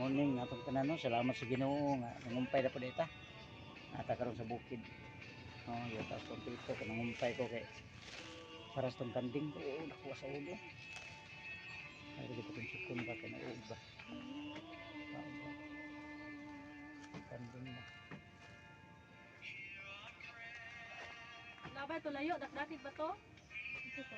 morning atong tanan no. Salamat sa Ginoo nga nangumpay na po dita. Ata karon sa bukid. Oh, yo tas kompleto ko nangumpay ko kay para sa tong kanding ko nakuha sa ulo. Ay dito kung sukon ba kay nauog ba. Kanding na. Labay to layo, dati ba to? Ito to.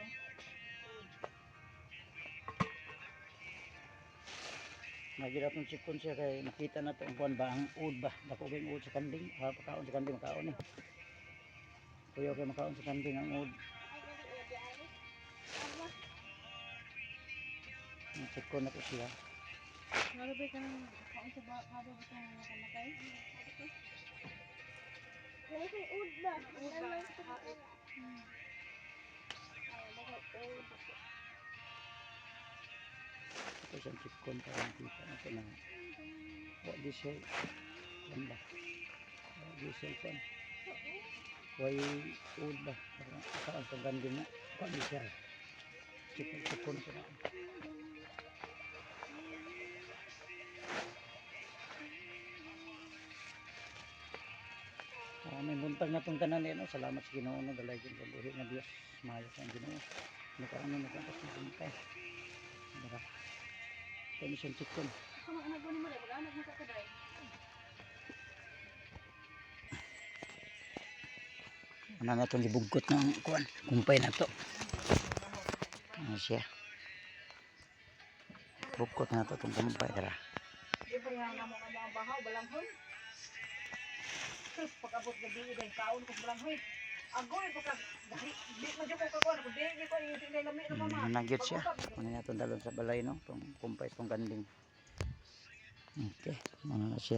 Nagira tong sukon siya kay nakita na to ang kuan ba ang ud ba. Dako ba yung ud sa kanding? Pakaon sa kanding makaon ni. Kuya kay makaon sa kanding ang ud. Ang sukon na to siya. Nalabay ka ng kaon sa habo ba itong nakamatay? Lagi ud ba? Ud ba? Ito siyang sukon para nakita na ito na. Wa di siya. Yan ba? Wa di siya kuan. Way ud ba? Makaon sa kanding na. Wa di siya. Sukon ko na. May buntag na itong tanan no? Salamat sa Ginoo no? Dalay sa buhi na Diyos. Mayos ang Ginoo. Nakaano nakakas na buntay. Dara. Ito ni siyang chikon. Ito mga anak mo ni mo, pag-anak mo ka kaday. Ano na itong libugkot ng kuwan. Kumpay na ito. Ano siya. Bugkot na ito itong kumpay. Dara. Di ba nga mo ang bahaw, balanghoy? Pag-abot na di dahil kaon ko balanghoy. Agoy ko ka, di man dyan ko kakuha, di ko yung tingay lami na mama. Nagyot siya. Ano na itong dalon sa balay no. Itong kumpay itong kanding. Okay. Ano na siya.